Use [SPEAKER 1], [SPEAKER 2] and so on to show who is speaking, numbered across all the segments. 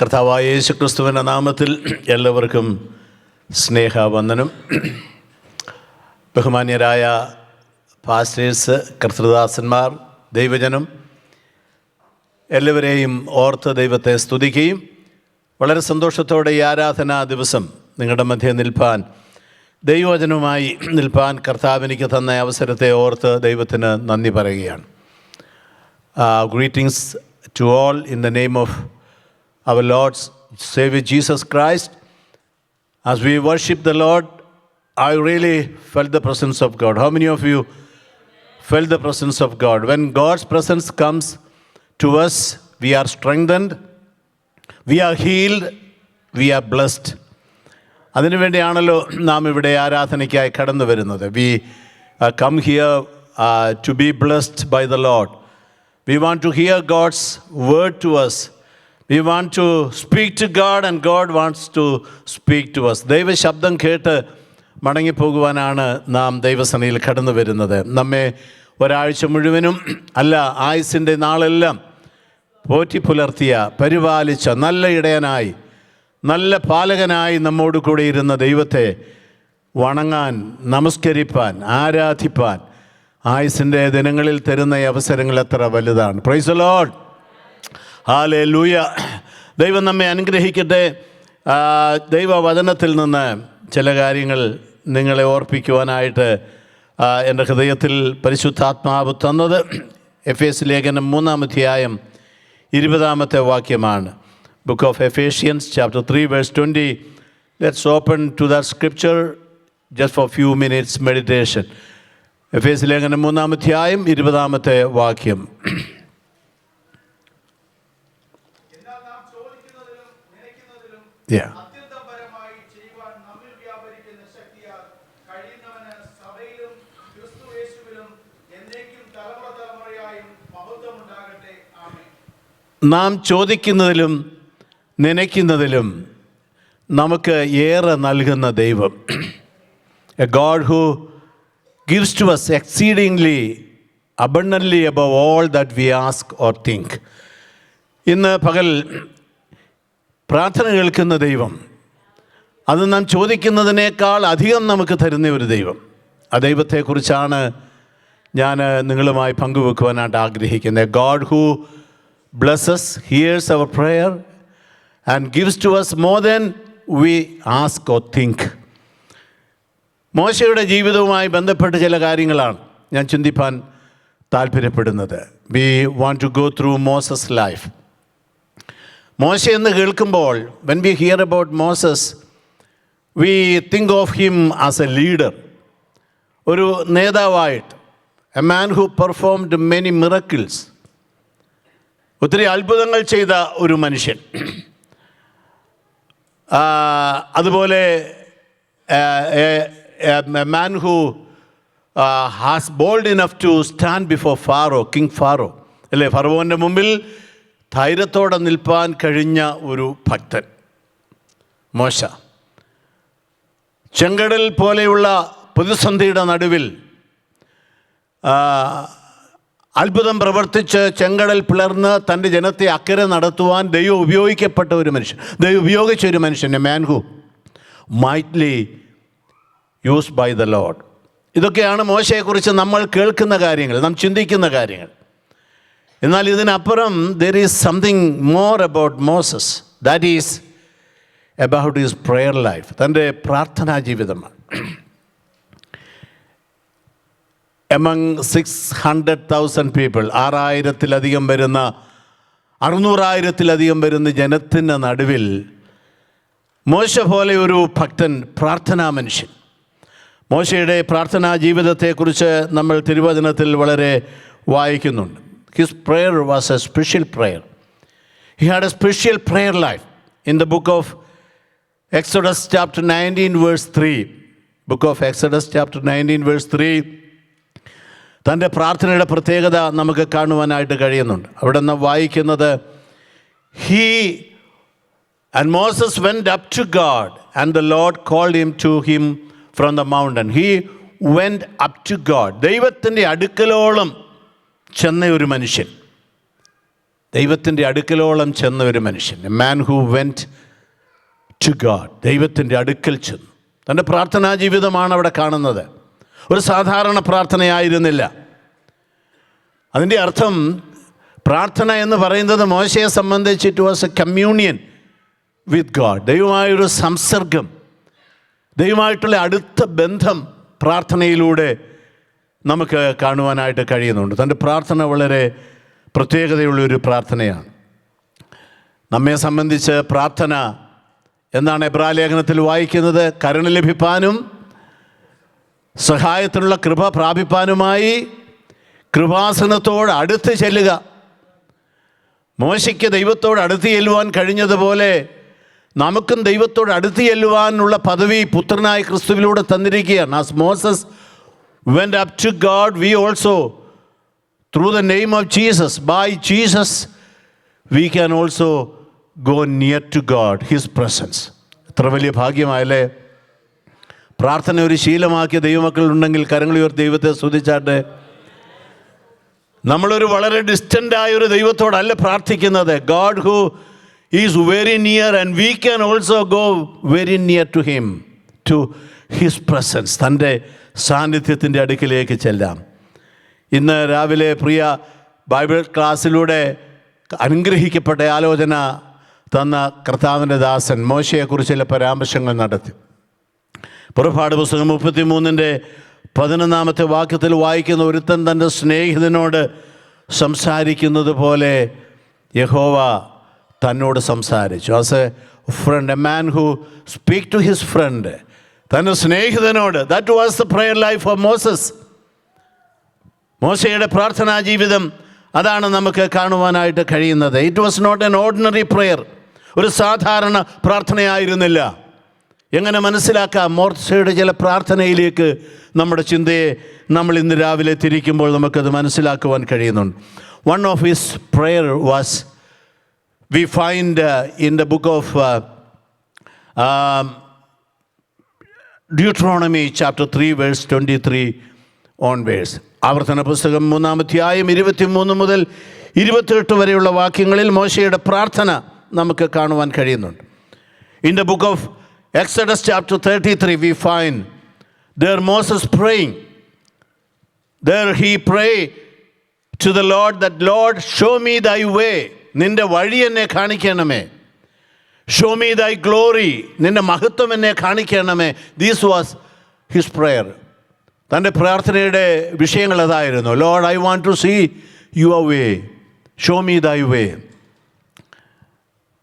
[SPEAKER 1] കർത്താവായ യേശുക്രിസ്തുവിൻ്റെ നാമത്തിൽ എല്ലാവർക്കും സ്നേഹവന്ദനം. ബഹുമാന്യരായ പാസ്റ്റേഴ്സ്, കർത്തൃദാസന്മാർ, ദൈവജനം എല്ലാവരെയും ഓർത്ത് ദൈവത്തെ സ്തുതിക്കുകയും വളരെ സന്തോഷത്തോടെ ഈ ആരാധനാ ദിവസം നിങ്ങളുടെ മധ്യേ നിൽപ്പാൻ, ദൈവവചനവുമായി നിൽപ്പാൻ കർത്താവ് എനിക്ക് തന്ന അവസരത്തെ ഓർത്ത് ദൈവത്തിന് നന്ദി പറയുകയാണ്. Greetings to all in the name of our Lord Savior Jesus Christ. As we worship the Lord, I really felt the presence of God. How many of you felt the presence of God? When God's presence comes to us, we are strengthened, we are healed, we are blessed. അതിനുവേണ്ടിയാണല്ലോ നാം ഇവിടെ ആരാധനയ്ക്കായി കടന്നു വരുന്നത്. We come here to be blessed by the Lord. We want to hear God's word to us. We want to speak to God and God wants to speak to us. ദൈവശബ്ദം കേട്ട് മടങ്ങിപ്പോകുവാനാണ് നാം ദൈവസന്നിധിയിൽ കടന്നു വരുന്നത്. നമ്മെ ഒരാഴ്ച മുഴുവനും അല്ല, ആയുസിൻ്റെ നാളെല്ലാം പോറ്റി പുലർത്തിയ, പരിപാലിച്ച നല്ല ഇടയനായി, നല്ല പാലകനായി നമ്മോട് കൂടെ ഇരുന്ന ദൈവത്തെ വണങ്ങാൻ, നമസ്കരിപ്പാൻ, ആരാധിപ്പാൻ ആയുസിൻ്റെ ദിനങ്ങളിൽ തരുന്ന ഈ അവസരങ്ങൾ എത്ര വലുതാണ്. Price the Lord, hallelujah. ദൈവം നമ്മെ അനുഗ്രഹിക്കട്ടെ. ദൈവവചനത്തിൽ നിന്ന് ചില കാര്യങ്ങൾ നിങ്ങളെ ഓർപ്പിക്കുവാനായിട്ട് എൻ്റെ ഹൃദയത്തിൽ പരിശുദ്ധാത്മാവ് തന്നത് എഫേസ് ലേഖനം 3-ാം അധ്യായം 20-ാമത്തെ വാക്യമാണ്. Book of Ephesians chapter 3 verse 20. Let's open to that scripture just for a few minutes meditation. എഫേസ് ലേഖനം 3-ാം അധ്യായം 20-ാമത്തെ വാക്യം. നാം ചോദിക്കുന്നതിലും നനയ്ക്കുന്നതിലും നമുക്ക് ഏറെ നൽകുന്ന ദൈവം, A God who gives to us exceedingly abundantly above all that we ask or think. ഇന്ന് പകൽ പ്രാർത്ഥന കേൾക്കുന്ന ദൈവം, അത് നാം ചോദിക്കുന്നതിനേക്കാൾ അധികം നമുക്ക് തരുന്ന ഒരു ദൈവം. ആ ദൈവത്തെക്കുറിച്ചാണ് ഞാൻ നിങ്ങളുമായി പങ്കുവെക്കുവാനായിട്ട് ആഗ്രഹിക്കുന്നത്. A God who blesses, hears our prayer and gives to us more than we ask or think. മോശയുടെ ജീവിതവുമായി ബന്ധപ്പെട്ട് ചില കാര്യങ്ങളാണ് ഞാൻ ചിന്തിപ്പാൻ താല്പര്യപ്പെടുന്നത്. We want to go through Moses life. മോശ എന്ന് കേൾക്കുമ്പോൾ, when we hear about Moses, we think of him as a leader, ഒരു നേതാവായിട്ട്, a man who performed many miracles, ഒത്തിരി അത്ഭുതങ്ങൾ ചെയ്ത ഒരു മനുഷ്യൻ. അതുപോലെ a man who has bold enough to stand before Pharaoh, King Pharaoh, അല്ലേ, ഫറവോൻ്റെ മുമ്പിൽ ധൈര്യത്തോടെ നിൽപ്പാൻ കഴിഞ്ഞ ഒരു ഭക്തൻ മോശ. ചെങ്കടൽ പോലെയുള്ള പ്രതിസന്ധിയുടെ നടുവിൽ അത്ഭുതം പ്രവർത്തിച്ച് ചെങ്കടൽ പിളർന്ന് തൻ്റെ ജനത്തെ അക്കരെ നടത്തുവാൻ ദൈവം ഉപയോഗിക്കപ്പെട്ട ഒരു മനുഷ്യൻ, ദൈവം ഉപയോഗിച്ച ഒരു മനുഷ്യൻ, a man who mightily used by the Lord. ഇതൊക്കെയാണ് മോശയെക്കുറിച്ച് നമ്മൾ കേൾക്കുന്ന കാര്യങ്ങൾ, നാം ചിന്തിക്കുന്ന കാര്യങ്ങൾ. എന്നാൽ ഇതിനപ്പുറം there is something more about Moses. That is about his prayer life. തൻ്റെ പ്രാർത്ഥനാ ജീവിതമാണ്. Among 600,000 people, 6,000-ലധികം വരുന്ന, 600,000-ലധികം വരുന്ന ജനത്തിൻ്റെ നടുവിൽ മോശ പോലെ ഒരു ഭക്തൻ, പ്രാർത്ഥനാ മനുഷ്യൻ. മോശയുടെ പ്രാർത്ഥനാ ജീവിതത്തെക്കുറിച്ച് നമ്മൾ തിരുവചനത്തിൽ വളരെ വായിക്കുന്നുണ്ട്. His prayer was a special prayer. He had a special prayer life. In the book of Exodus chapter 19 verse 3, book of Exodus chapter 19 verse 3, തൻ്റെ പ്രാർത്ഥനയുടെ പ്രത്യേകത നമുക്ക് കാണുവാനായിട്ട് കഴിയുന്നുണ്ട്. അവിടെ നിന്ന് വായിക്കുന്നത്, he and Moses went up to God and the Lord called him to him from the mountain. He went up to God. ദൈവത്തിൻ്റെ അടുക്കലോളം ചെന്ന ഒരു മനുഷ്യൻ. ദൈവത്തിൻ്റെ അടുക്കലോളം ചെന്ന ഒരു മനുഷ്യൻ, a man who went to God. ദൈവത്തിൻ്റെ അടുക്കൽ ചെന്നു. തൻ്റെ പ്രാർത്ഥനാ ജീവിതമാണ് അവിടെ കാണുന്നത്. ഒരു സാധാരണ പ്രാർത്ഥനയായിരുന്നില്ല. അതിൻ്റെ അർത്ഥം പ്രാർത്ഥന എന്ന് പറയുന്നത് മോശയെ സംബന്ധിച്ച് it was a communion with God. ദൈവമായൊരു സംസർഗം, ദൈവമായിട്ടുള്ള അടുത്ത ബന്ധം പ്രാർത്ഥനയിലൂടെ നമുക്ക് കാണുവാനായിട്ട് കഴിയുന്നുണ്ട്. തൻ്റെ പ്രാർത്ഥന വളരെ പ്രത്യേകതയുള്ളൊരു പ്രാർത്ഥനയാണ്. നമ്മെ സംബന്ധിച്ച് പ്രാർത്ഥന എന്താണ് എബ്രായ ലേഖനത്തിൽ വായിക്കുന്നത്? കരുണ ലഭിപ്പാനും സഹായത്തിനുള്ള കൃപ പ്രാപിപ്പാനുമായി കൃപാസനത്തോട് അടുത്ത് ചെല്ലുക. മോശയ്ക്ക് ദൈവത്തോട് അടുത്ത് ചെല്ലുവാൻ കഴിഞ്ഞതുപോലെ നമുക്കും ദൈവത്തോട് അടുത്ത് ചെല്ലുവാനുള്ള പദവി പുത്രനായ ക്രിസ്തുവിലൂടെ തന്നിരിക്കുകയാണ്. As Moses went up to God, we also, through the name of Jesus, by Jesus, we can also go near to God, His presence. എത്ര വലിയ ഭാഗ്യമായല്ലേ? പ്രാർത്ഥന ഒരു ശീലമാക്കിയ ദൈവമക്കളുണ്ടെങ്കിൽ കരങ്ങളുയർത്തി ദൈവത്തെ സ്തുതിച്ചാട്ടെ. നമ്മളൊരു വളരെ ഡിസ്റ്റൻ്റായ ഒരു ദൈവത്തോടല്ല പ്രാർത്ഥിക്കുന്നത്. God who is very near and we can also go very near to him, to his presence. തൻ്റെ സാന്നിധ്യത്തിൻ്റെ അടുക്കിലേക്ക് ചെല്ലാം. ഇന്ന് രാവിലെ പ്രിയ ബൈബിൾ ക്ലാസ്സിലൂടെ അനുഗ്രഹിക്കപ്പെട്ട ആലോചന തന്ന കർത്താവിൻ്റെ ദാസൻ മോശയെക്കുറിച്ച് ചില പരാമർശങ്ങൾ നടത്തി. പുറപ്പാട് പുസ്തകം 33:11 വാക്യത്തിൽ വായിക്കുന്ന, ഒരുത്തൻ തൻ്റെ സ്നേഹിതനോട് സംസാരിക്കുന്നത് പോലെ യഹോവ തന്നോട് സംസാരിച്ചു. As a friend, a man who speak to his friend, തൻ്റെ സ്നേഹിതനോട്. That was the prayer life of Moses. മോശയുടെ പ്രാർത്ഥനാ ജീവിതം അതാണ് നമുക്ക് കാണുവാനായിട്ട് കഴിയുന്നത്. It was not an ordinary prayer. ഒരു സാധാരണ പ്രാർത്ഥനയായിരുന്നില്ല. എങ്ങനെ മനസ്സിലാക്കാം? മോശയുടെ ചില പ്രാർത്ഥനയിലേക്ക് നമ്മുടെ ചിന്തയെ നമ്മൾ ഇന്ന് രാവിലെ തിരിക്കുമ്പോൾ നമുക്കത് മനസ്സിലാക്കുവാൻ കഴിയുന്നുണ്ട്. One of his prayer was, we find in the book of Deuteronomy chapter 3 verse 23 onwards. ആവർത്തന പുസ്തകം 3-ാം അധ്യായം 23 മുതൽ 28 വരെയുള്ള വാക്യങ്ങളിൽ മോശയുടെ പ്രാർത്ഥന നമുക്ക് കാണുവാൻ കഴിയുന്നുണ്ട്. In the book of Exodus chapter 33 we find there Moses praying. There he pray to the Lord that, Lord, show me thy way. നിന്റെ വഴി എന്നെ കാണിക്കണമേ. ഷോ മീ ദൈ ഗ്ലോറി, നിൻ്റെ മഹത്വം എന്നെ കാണിക്കണമേ. These was his prayer. തൻ്റെ പ്രാർത്ഥനയുടെ വിഷയങ്ങൾ അതായിരുന്നു. Lord, I want to see your way, show me thy way.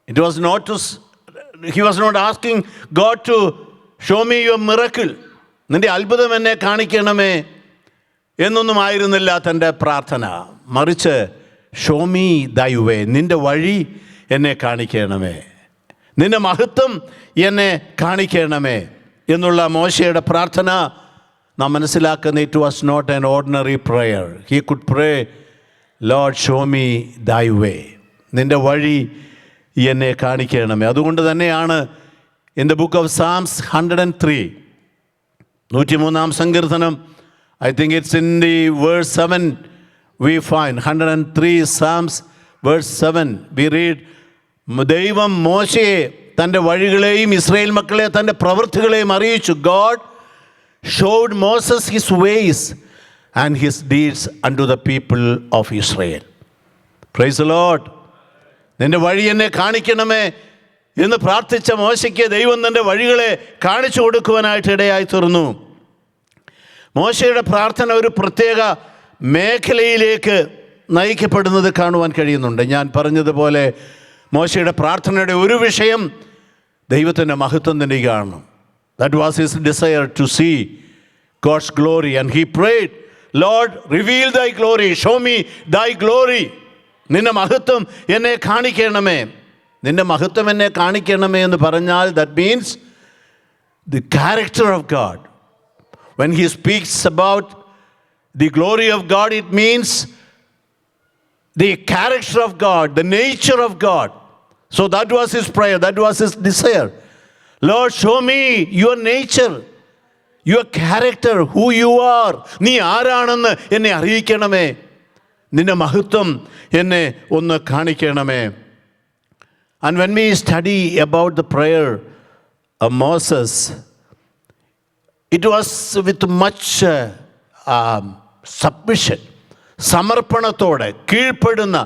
[SPEAKER 1] It was not to, he was not asking God to show me your miracle, നിൻ്റെ അത്ഭുതം എന്നെ കാണിക്കണമേ എന്നൊന്നും ആയിരുന്നില്ല തൻ്റെ പ്രാർത്ഥന. മറിച്ച് ഷോ മീ ദൈ വേ, നിൻ്റെ വഴി എന്നെ കാണിക്കണമേ, നിന്റെ മഹത്വം എന്നെ കാണിക്കണമേ എന്നുള്ള മോശയുടെ പ്രാർത്ഥന നാം മനസ്സിലാക്കുന്ന, it was not an ordinary prayer. He could pray, Lord show me thy way, നിൻ്റെ വഴി എന്നെ കാണിക്കണമേ. അതുകൊണ്ട് തന്നെയാണ് in the book of Psalms 103, 103-ാം സങ്കീർത്തനം, I think it's in the verse 7 we find 103 Psalms verse 7 we read, ദൈവം മോശയെ തൻ്റെ വഴികളെയും ഇസ്രായേൽ മക്കളെ തൻ്റെ പ്രവൃത്തികളെയും അറിയിച്ചു. God showed Moses his ways and his deeds unto the people of Israel. Praise the Lord. നിൻ്റെ വഴി എന്നെ കാണിക്കണമേ എന്ന് പ്രാർത്ഥിച്ച മോശയ്ക്ക് ദൈവം തൻ്റെ വഴികളെ കാണിച്ചു കൊടുക്കുവാനായിട്ട് ഇടയായി തീർന്നു. മോശയുടെ പ്രാർത്ഥന ഒരു പ്രത്യേക മേഖലയിലേക്ക് നയിക്കപ്പെടുന്നത് കാണുവാൻ കഴിയുന്നുണ്ട്. ഞാൻ പറഞ്ഞതുപോലെ മോശയുടെ പ്രാർത്ഥനയുടെ ഒരു വിഷയം ദൈവത്തിൻ്റെ മഹത്വം തന്നെ കാണണം. That was his desire to see God's glory, and he prayed, Lord, reveal thy glory, show me thy glory. നിന്റെ മഹത്വം എന്നെ കാണിക്കണമേ. നിന്റെ മഹത്വം എന്നെ കാണിക്കണമേ എന്ന് പറഞ്ഞാൽ that means the character of God. When he speaks about the glory of God, it means the character of God, the nature of God. So that was his prayer, that was his desire. Lord, show me your nature, your character, who you are. നീ ആരാണെന്ന് എന്നെ അറിയിക്കണമേ. നിൻ്റെ മഹത്വം എന്നെ ഒന്ന് കാണിക്കണമേ. And when we study about the prayer of Moses, it was with much submission, സമർപ്പണത്തോടെ, കീഴ്പ്പെടുന്ന,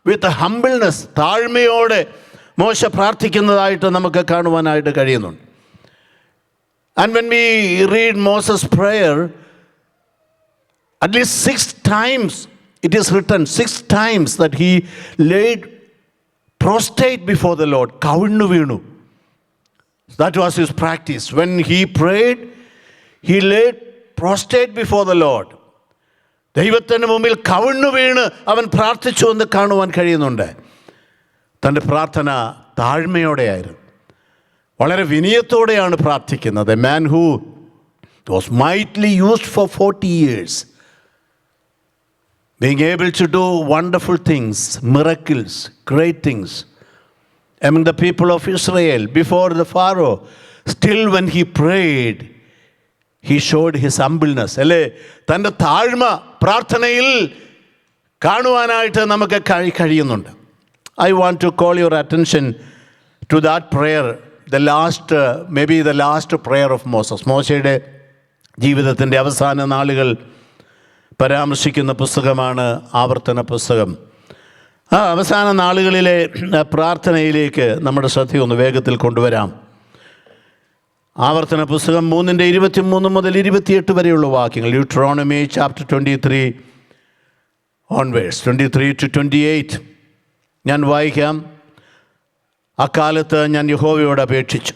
[SPEAKER 1] with humbleness, താഴ്മയോടെ മോശ പ്രാർത്ഥിക്കുന്നതായിട്ട് നമുക്ക് കാണുവാനായിട്ട് കഴിയുന്നുണ്ട്. And when we read Moses' prayer, at least 6 times it is written, 6 times that he laid prostrate before the Lord. കവിണ്ണു വീണു. That was his practice. When he prayed, he laid prostrate before the Lord. ദൈവത്തിന് മുമ്പിൽ കവിണ്ണു വീണ് അവൻ പ്രാർത്ഥിച്ചു എന്ന് കാണുവാൻ കഴിയുന്നുണ്ട്. തൻ്റെ പ്രാർത്ഥന താഴ്മയോടെയായിരുന്നു, വളരെ വിനയത്തോടെയാണ് പ്രാർത്ഥിക്കുന്നത്. A man who was mightily used for 40 years, being able to do wonderful things, miracles, great things among the people of Israel before the Pharaoh. Still when he prayed, he showed his humbleness. അല്ലേ, തൻ്റെ താഴ്മ പ്രാർത്ഥനയിൽ കാണുവാനായിട്ട് നമുക്ക് കഴിയുന്നുണ്ട്. I want to call your attention to that prayer, the last prayer of Moses. മോശയുടെ ജീവിതത്തിൻ്റെ അവസാന നാളുകൾ പരാമർശിക്കുന്ന പുസ്തകമാണ് ആവർത്തന പുസ്തകം. ആ അവസാന നാളുകളിലെ പ്രാർത്ഥനയിലേക്ക് നമ്മുടെ ശ്രദ്ധയൊന്ന് വേഗത്തിൽ കൊണ്ടുവരാം. ആവർത്തന പുസ്തകം 3:23 മുതൽ 28 വരെയുള്ള വാക്യങ്ങൾ. Deuteronomy chapter 23 onwards, 23 to 28. ഞാൻ വായിക്കാം. അക്കാലത്ത് ഞാൻ യഹോവയോട് അപേക്ഷിച്ചു,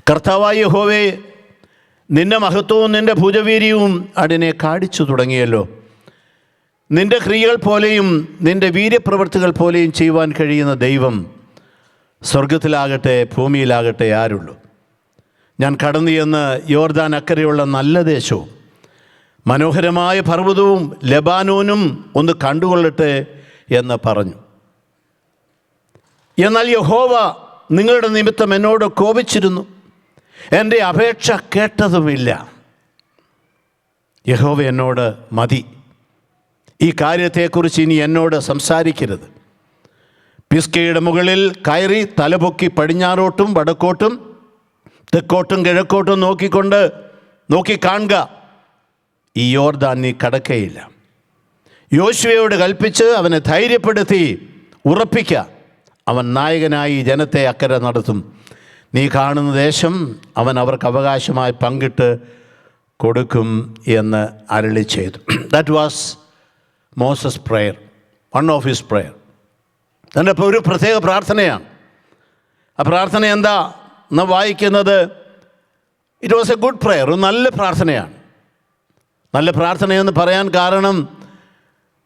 [SPEAKER 1] കർത്താവായ യഹോവേ, നിന്റെ മഹത്വവും നിന്റെ ഭുജവീര്യവും അതിനെ കാണിച്ചു തുടങ്ങിയല്ലോ. നിന്റെ ക്രിയകൾ പോലെയും നിന്റെ വീര്യപ്രവൃത്തികൾ പോലെയും ചെയ്യുവാൻ കഴിയുന്ന ദൈവം സ്വർഗത്തിലാകട്ടെ ഭൂമിയിലാകട്ടെ ആരുള്ളൂ? ഞാൻ കടന്നു ചെന്ന് യോർദാൻ അക്കരെയുള്ള നല്ല ദേശവും മനോഹരമായ പർവ്വതവും ലെബാനോനും ഒന്ന് കണ്ടുകൊള്ളട്ടെ എന്ന് പറഞ്ഞു. എന്നാൽ യഹോവ നിങ്ങളുടെ നിമിത്തം എന്നോട് കോപിച്ചിരുന്നു, എൻ്റെ അപേക്ഷ കേട്ടതുമില്ല. യഹോവ എന്നോട് മതി, ഈ കാര്യത്തെക്കുറിച്ച് ഇനി എന്നോട് സംസാരിക്കരുത്. പിസ്കയുടെ മുകളിൽ കയറി തലപൊക്കി പടിഞ്ഞാറോട്ടും വടക്കോട്ടും തെക്കോട്ടും കിഴക്കോട്ടും നോക്കി കാണുക, ഈ യോർദാൻ നീ കടക്കയില്ല. യോശുവയോട് കൽപ്പിച്ച് അവനെ ധൈര്യപ്പെടുത്തി ഉറപ്പിക്കുക, അവൻ നായകനായി ജനത്തെ അക്കരെ നടത്തും. നീ കാണുന്ന ദേശം അവൻ അവർക്ക് അവകാശമായി പങ്കിട്ട് കൊടുക്കും എന്ന് അരുളി ചെയ്തു. That was Moses prayer, one of his prayer. അതിൻ്റെ ഇപ്പോൾ ഒരു പ്രത്യേക പ്രാർത്ഥനയാണ്. ആ പ്രാർത്ഥന എന്താ എന്ന് വായിക്കുന്നത്, it was A good prayer, ഒരു നല്ല പ്രാർത്ഥനയാണ്. നല്ല പ്രാർത്ഥനയെന്ന് പറയാൻ കാരണം,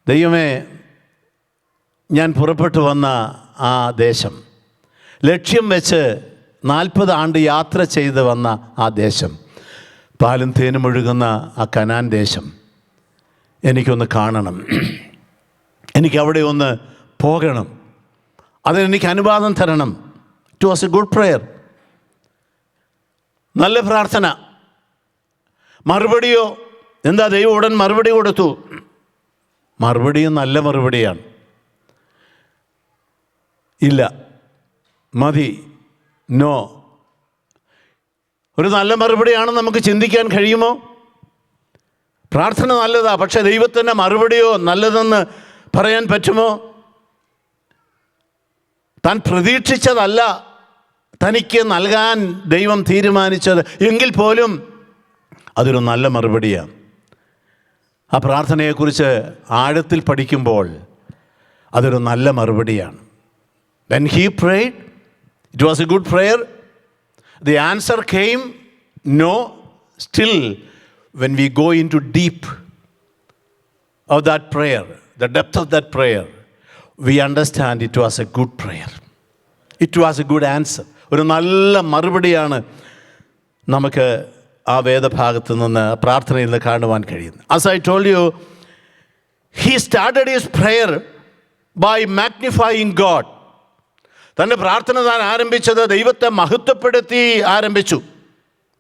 [SPEAKER 1] ദൈവമേ, ഞാൻ പുറപ്പെട്ടു വന്ന ആ ദേശം, ലക്ഷ്യം വെച്ച് 40 ആണ്ട് യാത്ര ചെയ്ത് വന്ന ആ ദേശം, പാലും തേനും ഒഴുകുന്ന ആ കനാൻ ദേശം എനിക്കൊന്ന് കാണണം, എനിക്കവിടെ ഒന്ന് പോകണം, അതിനെനിക്ക് അനുവാദം തരണം. It was A good prayer, നല്ല പ്രാർത്ഥന. മറുപടിയോ എന്താ? ദൈവം ഉടൻ മറുപടി കൊടുത്തു. മറുപടിയും നല്ല മറുപടിയാണ്. ഇല്ല, മതി, നോ. ഒരു നല്ല മറുപടിയാണെന്ന് നമുക്ക് ചിന്തിക്കാൻ കഴിയുമോ? പ്രാർത്ഥന നല്ലതാ, പക്ഷേ ദൈവത്തിൻ്റെ മറുപടിയോ നല്ലതെന്ന് പറയാൻ പറ്റുമോ? താൻ പ്രതീക്ഷിച്ചതല്ല തനിക്ക് നൽകാൻ ദൈവം തീരുമാനിച്ചത്, എങ്കിൽ പോലും അതൊരു നല്ല മറുപടിയാണ്. ആ പ്രാർത്ഥനയെക്കുറിച്ച് ആഴത്തിൽ പഠിക്കുമ്പോൾ അതൊരു നല്ല മറുപടിയാണ്. When he prayed, it was a good prayer. The answer came, no. Still, when we go into deep of that prayer, the depth of that prayer, we understand it was a good prayer. It was a good answer. ഒരു നല്ല മറുപടിയാണ് നമുക്ക് ആ വേദഭാഗത്ത് നിന്ന്, പ്രാർത്ഥനയിൽ നിന്ന് കാണുവാൻ കഴിയുന്നത്. As I told you, he started his prayer by magnifying God. തൻ്റെ പ്രാർത്ഥന താൻ ആരംഭിച്ചത് ദൈവത്തെ മഹത്വപ്പെടുത്തി ആരംഭിച്ചു.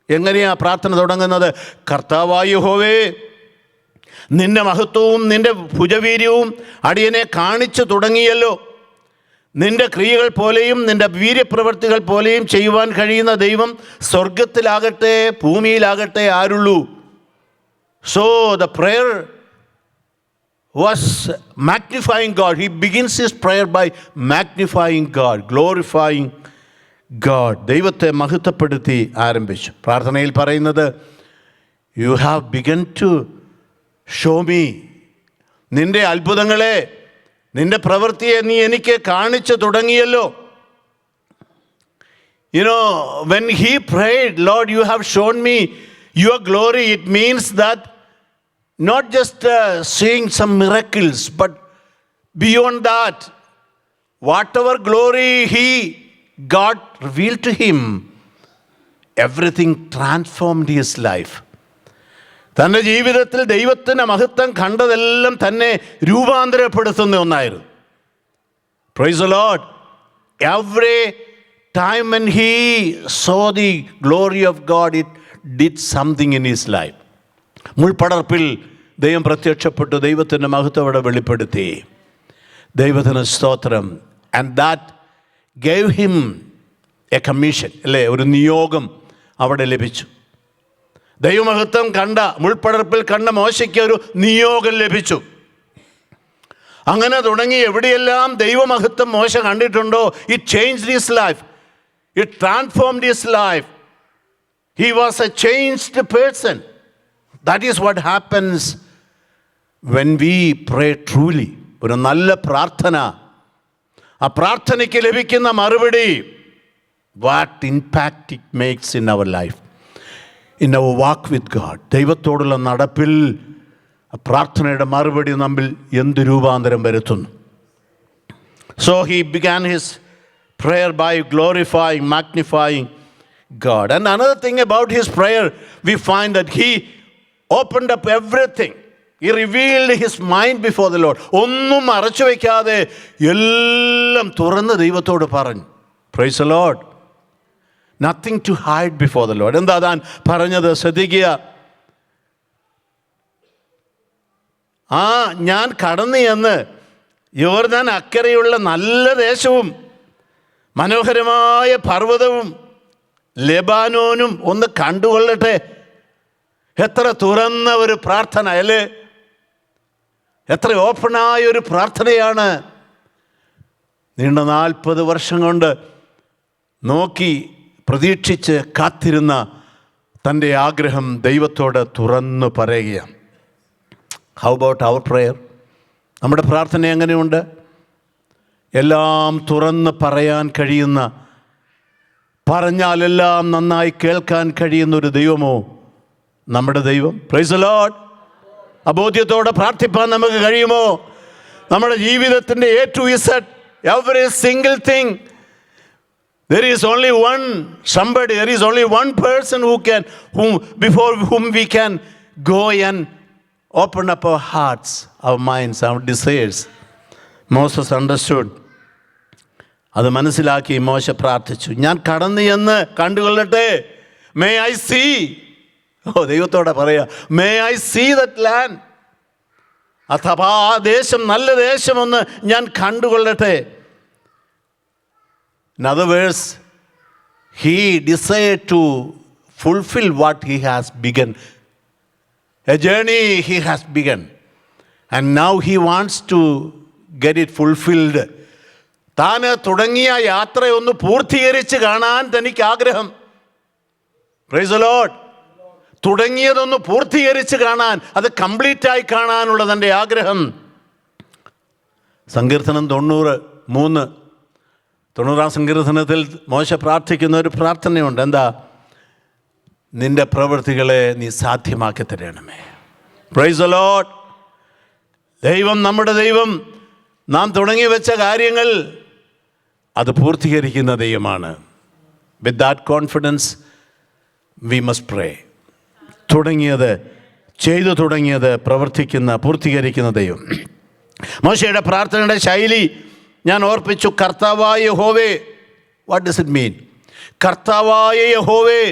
[SPEAKER 1] എങ്ങനെയാ പ്രാർത്ഥന തുടങ്ങുന്നത്? കർത്താവായ യഹോവേ, നിന്റെ മഹത്വവും നിന്റെ ഭുജവീര്യവും അടിയനെ കാണിച്ചു തുടങ്ങിയല്ലോ. നിന്റെ ക്രിയകൾ പോലെയും നിന്റെ വീര്യപ്രവൃത്തികൾ പോലെയും ചെയ്യുവാൻ കഴിയുന്ന ദൈവം സ്വർഗത്തിലാകട്ടെ ഭൂമിയിലാകട്ടെ ആരുള്ളൂ. So the prayer was magnifying God. He begins his prayer by magnifying God, glorifying God. ദൈവത്തെ മഹത്വപ്പെടുത്തി ആരംഭിച്ചു. പ്രാർത്ഥനയിൽ പറയുന്നത്, you have begun to show me. നിന്റെ അത്ഭുതങ്ങളെ, നിന്റെ പ്രവൃത്തിയെ നീ എനിക്ക് കാണിച്ചു തുടങ്ങിയല്ലോ. When he prayed, Lord, you have shown me your glory, it means that not just seeing some miracles, but beyond that, whatever glory God revealed to him, everything transformed his life. തൻ്റെ ജീവിതത്തിൽ ദൈവത്തിൻ്റെ മഹത്വം കണ്ടതെല്ലാം തന്നെ രൂപാന്തരപ്പെടുത്തുന്ന ഒന്നായിരുന്നു. Praise the Lord. Every time when he saw the glory of God, it did something in his life. മുൾപടർപ്പിൽ ദൈവം പ്രത്യക്ഷപ്പെട്ടു, ദൈവത്തിൻ്റെ മഹത്വം അവിടെ വെളിപ്പെടുത്തി. ദൈവത്തിന് സ്തോത്രം. And that gave him A commission, അല്ലേ, ഒരു നിയോഗം അവിടെ ലഭിച്ചു. ദൈവമഹത്വം കണ്ട, മുൾപടർപ്പിൽ കണ്ട മോശയ്ക്ക് ഒരു നിയോഗം ലഭിച്ചു. അങ്ങനെ തുടങ്ങി എവിടെയെല്ലാം ദൈവമഹത്വം മോശ കണ്ടിട്ടുണ്ടോ, it changed his life, it transformed his life. He was A changed person. That is what happens when we pray truly. ഒരു നല്ല പ്രാർത്ഥന, ആ പ്രാർത്ഥനയ്ക്ക് ലഭിക്കുന്ന മറുപടി, what impact it makes in our life, in our walk with God. ദൈവത്തോടുള്ള നടപ്പിൽ പ്രാർത്ഥനയുടെ മറുപടി നമ്മിൽ എന്ത് രൂപാന്തരം വരുത്തുന്നു. So he began his prayer by glorifying, magnifying God. And another thing about his prayer, we find that he opened up everything. He revealed his mind before the Lord. ഒന്നും മറച്ചു വയ്ക്കാതെ എല്ലാം തുറന്ന് ദൈവത്തോട് പറഞ്ഞു. Praise the Lord. Nothing to hide before the Lord. എന്താ താൻ പറഞ്ഞത് ശ്രദ്ധിക്കുക. ഞാൻ കടന്നു എന്ന് യോർദാൻ അക്കരെയുള്ള നല്ല ദേശവും മനോഹരമായ പർവ്വതവും ലെബാനോനും ഒന്ന് കണ്ടുകൊള്ളട്ടെ. എത്ര തുറന്ന ഒരു പ്രാർത്ഥന അല്ലേ, എത്ര ഓപ്പണായ ഒരു പ്രാർത്ഥനയാണ്. നീണ്ട 40 വർഷം കൊണ്ട് നോക്കി പ്രതീക്ഷിച്ച് കാത്തിരുന്ന തൻ്റെ ആഗ്രഹം ദൈവത്തോട് തുറന്നു പറയുകയാണ്. How about our prayer? നമ്മുടെ പ്രാർത്ഥന എങ്ങനെയുണ്ട്? എല്ലാം തുറന്ന് പറയാൻ കഴിയുന്ന, പറഞ്ഞാലെല്ലാം നന്നായി കേൾക്കാൻ കഴിയുന്നൊരു ദൈവമോ നമ്മുടെ ദൈവം? Praise the Lord. അബോധ്യത്തോടെ പ്രാർത്ഥിപ്പാൻ നമുക്ക് കഴിയുമോ? നമ്മുടെ ജീവിതത്തിൻ്റെ A to Z, every single thing, there is only one somebody, there is only one person before whom we can go and open up our hearts, our minds, our desires. Moses understood. അത് മനസ്സിലാക്കി മോശ പ്രാർത്ഥിച്ചു, ഞാൻ കടന്നു എന്ന് കണ്ടുകൊള്ളട്ടെ. May I see. ദൈവത്തോടെ പറയാ, may I see that land. അഥവാ ആ ദേശം, നല്ല ദേശമൊന്ന് ഞാൻ കണ്ടുകൊള്ളട്ടെ. In other words, he desired to fulfill what he has begun. A journey he has begun. And now he wants to get it fulfilled. താൻ തുടങ്ങിയ യാത്രയൊന്ന് പൂർത്തീകരിച്ച് കാണാൻ തനിക്ക് ആഗ്രഹം. Price the Lord. തുടങ്ങിയതൊന്ന് പൂർത്തീകരിച്ച് കാണാൻ, അത് കംപ്ലീറ്റായി കാണാനുള്ള തൻ്റെ ആഗ്രഹം. സങ്കീർത്തനം 90:3 സങ്കീർത്തനത്തിൽ മോശ പ്രാർത്ഥിക്കുന്ന ഒരു പ്രാർത്ഥനയുണ്ട്. എന്താ? നിന്റെ പ്രവൃത്തികളെ നീ സാധ്യമാക്കി തരണമേ. Price the Lord. ദൈവം, നമ്മുടെ ദൈവം, നാം തുടങ്ങി വെച്ച കാര്യങ്ങൾ അത് പൂർത്തീകരിക്കുന്ന ദൈവമാണ്. With that confidence we must pray. ചെയ്തു തുടങ്ങിയത് പൂർത്തീകരിക്കുന്ന ദൈവം. മോശയുടെ പ്രാർത്ഥനയുടെ ശൈലി ഞാൻ ഓർപ്പിച്ചു. കർത്താവായ യഹോവേ. What does it mean? കർത്താവായ യഹോവേ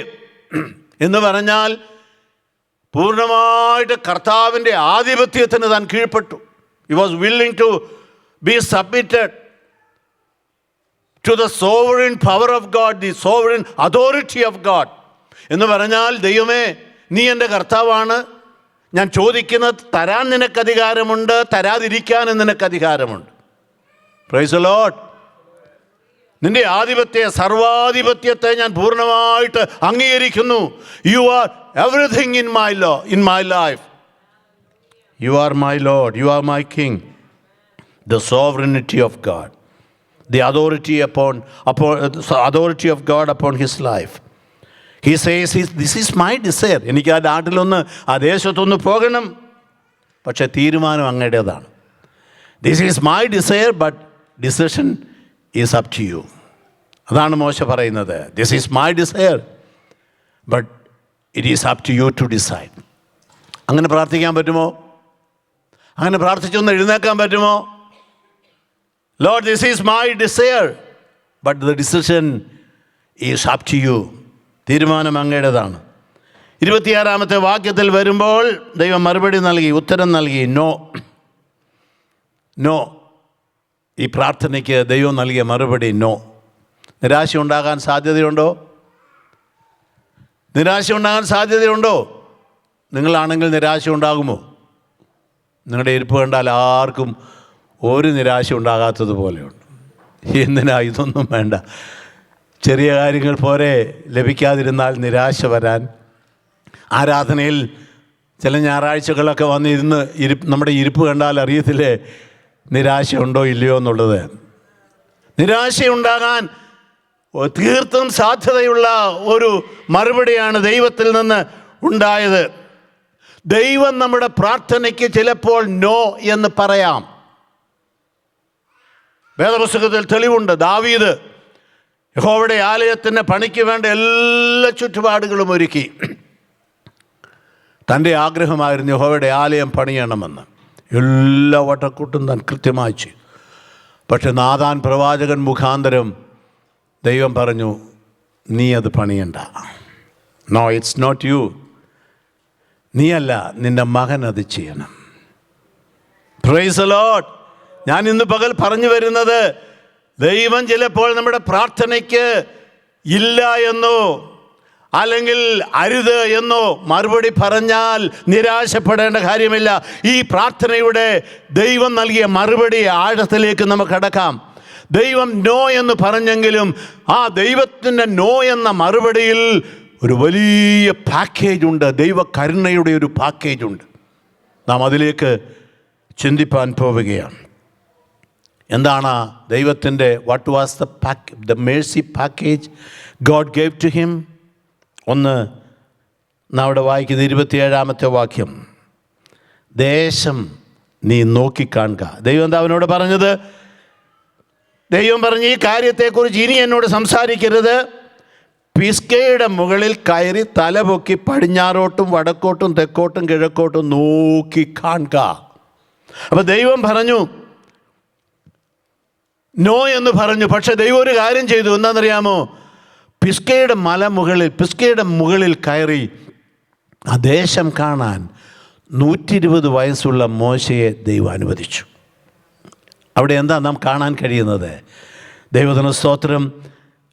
[SPEAKER 1] എന്ന് പറഞ്ഞാൽ പൂർണ്ണമായിട്ട് കർത്താവിൻ്റെ ആധിപത്യത്തിന് താൻ കീഴ്പ്പെട്ടു. He was willing to be submitted to the sovereign power of God, the sovereign authority of God. എന്ന് പറഞ്ഞാൽ, ദൈവമേ, നീ എൻ്റെ കർത്താവാണ്, ഞാൻ ചോദിക്കുന്നത് തരാൻ നിനക്ക് അധികാരമുണ്ട്, തരാതിരിക്കാനും നിനക്ക് അധികാരമുണ്ട്. Price the Lord. നിന്റെ സർവാധിപത്യത്തെ ഞാൻ പൂർണ്ണമായിട്ട് അംഗീകരിക്കുന്നു. You are everything in my life. You are my Lord, you are my king. The sovereignty of God, the authority of God upon his life. He says, this is my desire. എനിക്ക് ആ നാട്ടിലൊന്ന്, ആ ദേശത്തൊന്ന് പോകണം, പക്ഷെ തീരുമാനം അങ്ങയുടേതാണ്. This is my desire, but decision is up to you. അതാണ് മോശ പറയുന്നത്. This is my desire, but it is up to you to decide. അങ്ങനെ പ്രാർത്ഥിക്കാൻ പറ്റുമോ? അങ്ങനെ പ്രാർത്ഥിച്ചൊന്ന് എഴുന്നേക്കാൻ പറ്റുമോ? Lord, this is my desire, but the decision is up to you. തീരുമാനം അങ്ങയുടേതാണ്. 26-ാമത്തെ വാക്യത്തിൽ വരുമ്പോൾ ദൈവം മറുപടി നൽകി, ഉത്തരം നൽകി. നോ. ഈ പ്രാർത്ഥനയ്ക്ക് ദൈവം നൽകിയ മറുപടി നോ. നിരാശ ഉണ്ടാകാൻ സാധ്യതയുണ്ടോ? നിങ്ങളാണെങ്കിൽ നിരാശ ഉണ്ടാകുമോ? നിങ്ങളുടെ ഇരിപ്പ് കണ്ടാൽ ആർക്കും ഒരു നിരാശ ഉണ്ടാകാത്തതുപോലെയുണ്ട്. എന്തിനാ ഇതൊന്നും വേണ്ട. ചെറിയ കാര്യങ്ങൾ പോരെ ലഭിക്കാതിരുന്നാൽ നിരാശ വരാൻ. ആരാധനയിൽ ചില ഞായറാഴ്ചകളൊക്കെ വന്നിരുന്ന് നമ്മുടെ ഇരിപ്പ് കണ്ടാൽ അറിയത്തില്ലേ നിരാശ ഉണ്ടോ ഇല്ലയോ എന്നുള്ളത്. നിരാശയുണ്ടാകാൻ തീർത്തും സാധ്യതയുള്ള ഒരു മറുപടിയാണ് ദൈവത്തിൽ നിന്ന് ഉണ്ടായത്. ദൈവം നമ്മുടെ പ്രാർത്ഥനയ്ക്ക് ചിലപ്പോൾ നോ എന്ന് പറയാം. വേദപുസ്തകത്തിൽ തെളിവുണ്ട്. ദാവീദ് യഹോവയുടെ ആലയത്തിൻ്റെ പണിക്ക് വേണ്ട എല്ലാ ചുറ്റുപാടുകളും ഒരുക്കി. തൻ്റെ ആഗ്രഹമായിരുന്നു യഹോവയുടെ ആലയം പണിയണമെന്ന്. എല്ലാ വട്ടക്കൂട്ടും താൻ കൃത്യമായി ചെയ്തു. പക്ഷെ നാഥാൻ പ്രവാചകൻ മുഖാന്തരം ദൈവം പറഞ്ഞു, നീ അത് പണിയണ്ട. No, it's not you. നീയല്ല, നിൻ്റെ മകൻ അത് ചെയ്യണം. Praise the Lord. ഞാൻ ഇന്ന് പകൽ പറഞ്ഞു വരുന്നത്, ദൈവം ചിലപ്പോൾ നമ്മുടെ പ്രാർത്ഥനയ്ക്ക് ഇല്ല എന്നോ അല്ലെങ്കിൽ അരുത് എന്നോ മറുപടി പറഞ്ഞാൽ നിരാശപ്പെടേണ്ട കാര്യമില്ല. ഈ പ്രാർത്ഥനയുടെ ദൈവം നൽകിയ മറുപടി ആഴത്തിലേക്ക് നമുക്ക് കടക്കാം. ദൈവം നോ എന്ന് പറഞ്ഞെങ്കിലും ആ ദൈവത്തിൻ്റെ നോ എന്ന മറുപടിയിൽ ഒരു വലിയ പാക്കേജുണ്ട്. ദൈവകരുണയുടെ ഒരു പാക്കേജുണ്ട്. നാം അതിലേക്ക് ചിന്തിപ്പാൻ പോവുകയാണ്. എന്താണ് ദൈവത്തിൻ്റെ what was the mercy package God gave to him? ഒന്ന് നാം അവിടെ വായിക്കുന്ന 27-ാമത്തെ വാക്യം. ദേശം നീ നോക്കിക്കാണുക. ദൈവം എന്താ അവനോട് പറഞ്ഞത്? ദൈവം പറഞ്ഞ്, ഈ കാര്യത്തെക്കുറിച്ച് ഇനി എന്നോട് സംസാരിക്കരുത്. പിസ്ഗയുടെ മുകളിൽ കയറി തലപൊക്കി പടിഞ്ഞാറോട്ടും വടക്കോട്ടും തെക്കോട്ടും കിഴക്കോട്ടും നോക്കി കാണുക. അപ്പം ദൈവം പറഞ്ഞു നോ എന്ന് പറഞ്ഞു. പക്ഷെ ദൈവം ഒരു കാര്യം ചെയ്തു. എന്താണെന്നറിയാമോ? പിസ്ഗയുടെ മുകളിൽ കയറി ആ ദേശം കാണാൻ 120 വയസ്സുള്ള മോശയെ ദൈവം അനുവദിച്ചു. അവിടെ എന്താ നാം കാണാൻ കഴിയുന്നത്? ദൈവത്തിന് സ്തോത്രം.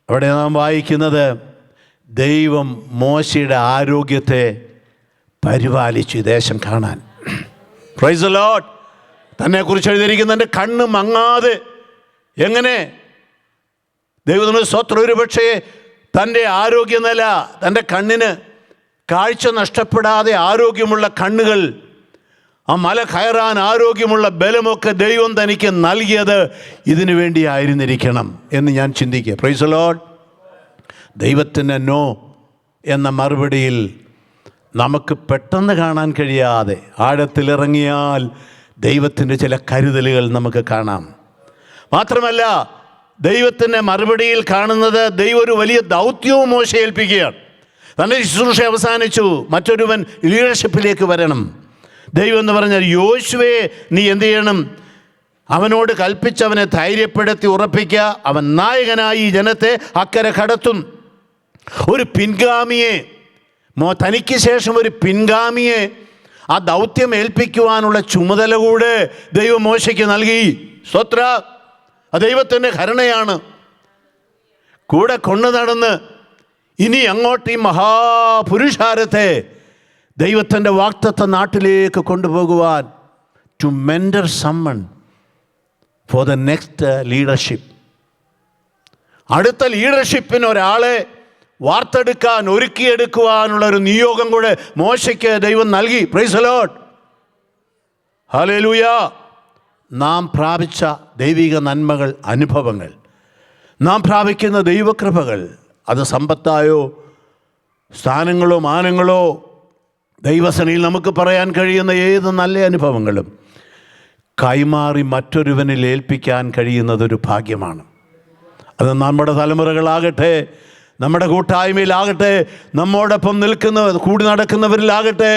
[SPEAKER 1] അവിടെ നാം വായിക്കുന്നത്, ദൈവം മോശയുടെ ആരോഗ്യത്തെ പരിപാലിച്ചു ഈ ദേശം കാണാൻ. Praise the Lord. തന്നെക്കുറിച്ച് എഴുതിയിരിക്കുന്ന എൻ്റെ കണ്ണ് മങ്ങാതെ. എങ്ങനെ? ദൈവത്തിന് സ്തോത്രം. ഒരു പക്ഷേ തൻ്റെ ആരോഗ്യനില, തൻ്റെ കണ്ണിന് കാഴ്ച നഷ്ടപ്പെടാതെ ആരോഗ്യമുള്ള കണ്ണുകൾ, ആ മല കയറാൻ ആരോഗ്യമുള്ള ബലമൊക്കെ ദൈവം തനിക്ക് നൽകിയത് ഇതിനു വേണ്ടിയായിരുന്നിരിക്കണം എന്ന് ഞാൻ ചിന്തിക്കുക. Price the Lord. ദൈവത്തിന് നോ എന്ന മറുപടിയിൽ നമുക്ക് പെട്ടെന്ന് കാണാൻ കഴിയാതെ ആഴത്തിലിറങ്ങിയാൽ ദൈവത്തിൻ്റെ ചില കരുതലുകൾ നമുക്ക് കാണാം. മാത്രമല്ല, ദൈവത്തിൻ്റെ മറുപടിയിൽ കാണുന്നത് ദൈവം ഒരു വലിയ ദൗത്യവും മോശയെ ഏൽപ്പിക്കുകയാണ്. തൻ്റെ ശുശ്രൂഷ അവസാനിച്ചു, മറ്റൊരുവൻ ലീഡർഷിപ്പിലേക്ക് വരണം. ദൈവം എന്ന് പറഞ്ഞാൽ, യോശുവേ നീ എന്ത് ചെയ്യണം? അവനോട് കൽപ്പിച്ചവനെ ധൈര്യപ്പെടുത്തി ഉറപ്പിക്കുക. അവൻ നായകനായി ഈ ജനത്തെ അക്കരെ കടത്തും. ഒരു പിൻഗാമിയെ തനിക്ക് ശേഷം ഒരു പിൻഗാമിയെ ആ ദൗത്യം ഏൽപ്പിക്കുവാനുള്ള ചുമതല കൂടെ ദൈവം മോശയ്ക്ക് നൽകി. സ്തോത്ര. അത് ദൈവത്തിൻ്റെ കരുണയാണ്. കൂടെ കൊണ്ടു നടന്ന് ഇനി അങ്ങോട്ട് ഈ മഹാപുരുഷാരത്തെ ദൈവത്തിൻ്റെ വാഗ്ദത്ത നാട്ടിലേക്ക് കൊണ്ടുപോകുവാൻ, to mentor summon for the next leadership. അടുത്ത ലീഡർഷിപ്പിന് ഒരാളെ വാർത്തെടുക്കാൻ, ഒരുക്കിയെടുക്കുവാനുള്ളൊരു നിയോഗം കൂടെ മോശയ്ക്ക് ദൈവം നൽകി. Price the Lord. ഹല്ലേലൂയ. നാം പ്രാപിച്ച ദൈവിക നന്മകൾ, അനുഭവങ്ങൾ, നാം പ്രാപിക്കുന്ന ദൈവകൃപകൾ, അത് സമ്പത്തായോ സ്ഥാനങ്ങളോ മാനങ്ങളോ, ദൈവസനയിൽ നമുക്ക് പറയാൻ കഴിയുന്ന ഏത് നല്ല അനുഭവങ്ങളും കൈമാറി മറ്റൊരുവനിൽ ഏൽപ്പിക്കാൻ കഴിയുന്നതൊരു ഭാഗ്യമാണ്. അത് നമ്മുടെ തലമുറകളാകട്ടെ, നമ്മുടെ കൂട്ടായ്മയിലാകട്ടെ, നമ്മോടൊപ്പം കൂടി നടക്കുന്നവരിലാകട്ടെ,